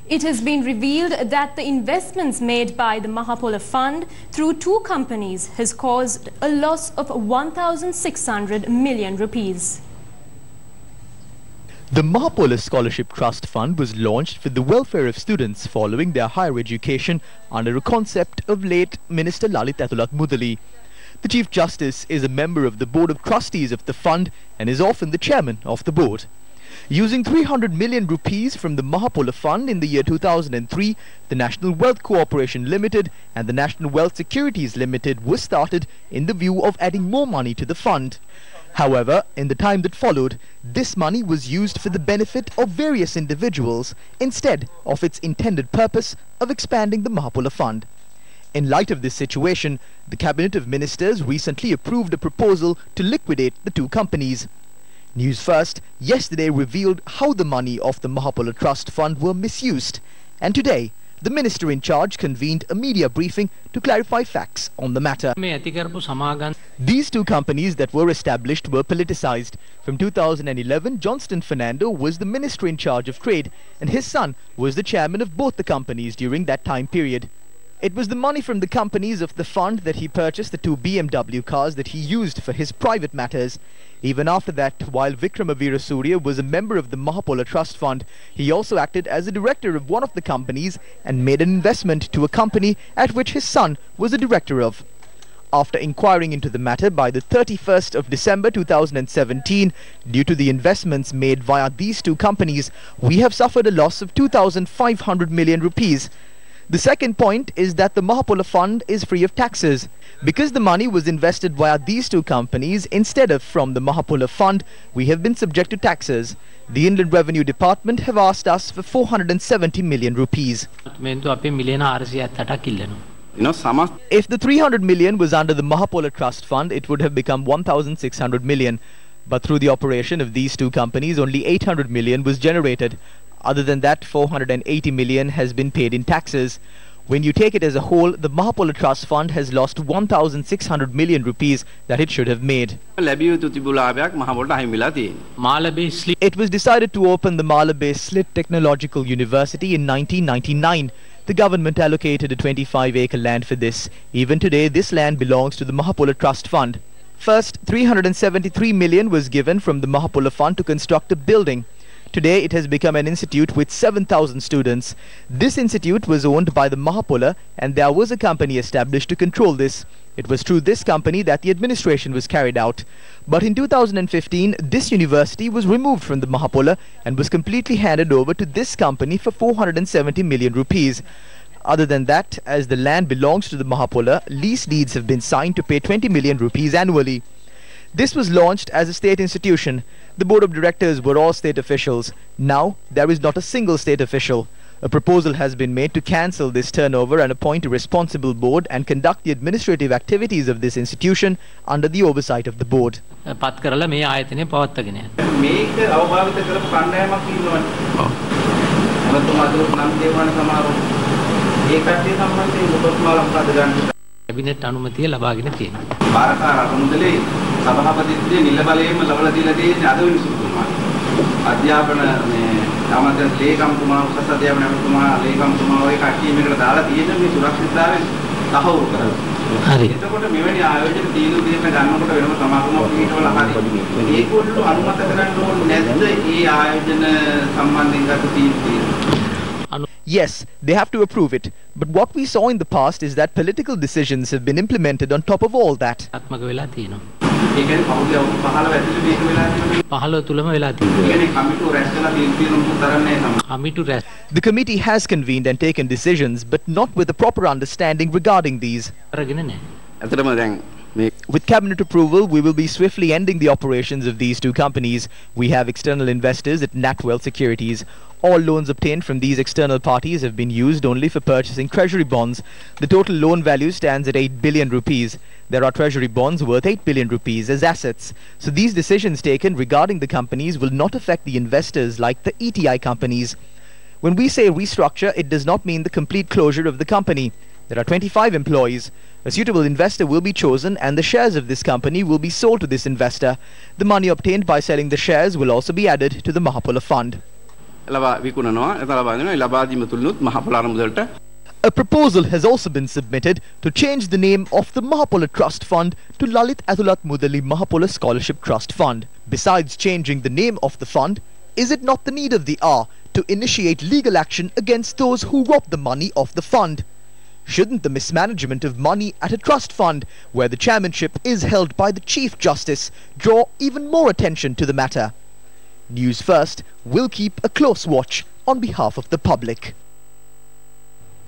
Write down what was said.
It has been revealed that the investments made by the Mahapola Fund through two companies has caused a loss of 1,600 million rupees. The Mahapola Scholarship Trust Fund was launched for the welfare of students following their higher education under a concept of late Minister Lalit Atulak Mudali. The Chief Justice is a member of the Board of Trustees of the fund and is often the chairman of the board. Using 300 million rupees from the Mahapola Fund in the year 2003, the National Wealth Corporation Limited and the National Wealth Securities Limited were started in the view of adding more money to the fund. However, in the time that followed, this money was used for the benefit of various individuals instead of its intended purpose of expanding the Mahapola Fund. In light of this situation, the Cabinet of Ministers recently approved a proposal to liquidate the two companies. Newsfirst yesterday revealed how the money of the Mahapola Trust Fund were misused, and today the minister in charge convened a media briefing to clarify facts on the matter. These two companies that were established were politicized. From 2011, Johnston Fernando was the minister in charge of trade, and his son was the chairman of both the companies during that time period. It was the money from the companies of the fund that he purchased the two BMW cars that he used for his private matters. Even after that, while Vikrama Veerasurya was a member of the Mahapola Trust Fund, he also acted as a director of one of the companies and made an investment to a company at which his son was a director of. After inquiring into the matter by the 31st of December 2017, due to the investments made via these two companies, we have suffered a loss of 2,500 million rupees. The second point is that the Mahapola Fund is free of taxes. Because the money was invested via these two companies instead of from the Mahapola Fund, we have been subject to taxes. The Inland Revenue Department have asked us for 470 million rupees. If the 300 million was under the Mahapola Trust Fund, it would have become 1,600 million. But through the operation of these two companies, only 800 million was generated. Other than that, 480 million has been paid in taxes. When you take it as a whole, the Mahapola Trust Fund has lost 1,600 million rupees that it should have made. It was decided to open the Malabe Slit Technological University in 1999. The government allocated a 25-acre land for this. Even today, this land belongs to the Mahapola Trust Fund. First, 373 million was given from the Mahapola Fund to construct a building. Today, it has become an institute with 7,000 students. This institute was owned by the Mahapola, and there was a company established to control this. It was through this company that the administration was carried out. But in 2015, this university was removed from the Mahapola and was completely handed over to this company for 470 million rupees. Other than that, as the land belongs to the Mahapola, lease deeds have been signed to pay 20 million rupees annually. This was launched as a state institution. The board of directors were all state officials. Now, there is not a single state official. A proposal has been made to cancel this turnover and appoint a responsible board and conduct the administrative activities of this institution under the oversight of the board. Cabinet अनुमति ලබාගෙන තියෙනවා. බාරකාර අනුමුදලේ සභාපතිත්වයේ නිල බලයෙන්ම ලබලා දීලා තියෙන්නේ අද විනිසුතුමා. අධ්‍යාපන මේ සමාජ ලේකම්තුමා උසස් අධ්‍යාපන ඇමතුමා ලේකම්තුමා ඔය කට්ටිය මේකට දාලා තියෙන මේ සුරක්ෂිතතාවයෙන් තහවුරු කරලා. හරි. එතකොට මෙවැනි ආයෝජන තීන්දුව දෙන්න ගන්නකොට වෙනම සමාගමක් පිටවල හරි. ඒකවල අනුමත කරන්න ඕනේ නැද්ද ඒ ආයෝජන සම්බන්ධයෙන් ගත තීන්දුව? Yes, they have to approve it. But what we saw in the past is that political decisions have been implemented on top of all that. The committee has convened and taken decisions, but not with a proper understanding regarding these. With cabinet approval, we will be swiftly ending the operations of these two companies. We have external investors at NatWealth Securities. All loans obtained from these external parties have been used only for purchasing treasury bonds. The total loan value stands at 8 billion rupees. There are treasury bonds worth 8 billion rupees as assets. So these decisions taken regarding the companies will not affect the investors like the ETI companies. When we say restructure, it does not mean the complete closure of the company. There are 25 employees. A suitable investor will be chosen and the shares of this company will be sold to this investor. The money obtained by selling the shares will also be added to the Mahapola Fund. ලබා විකුණනවා. එතන ලබා දෙනවා. ඒ ලබා දීම තුලිනුත් මහපොළ අරමුදලට A proposal has also been submitted to change the name of the Mahapola Trust Fund to Lalit Athulat Mudali Mahapola Scholarship Trust Fund. Besides changing the name of the fund, is it not the need of the hour to initiate legal action against those who rob the money of the fund? Shouldn't the mismanagement of money at a trust fund, where the chairmanship is held by the Chief Justice, draw even more attention to the matter? News First will keep a close watch on behalf of the public.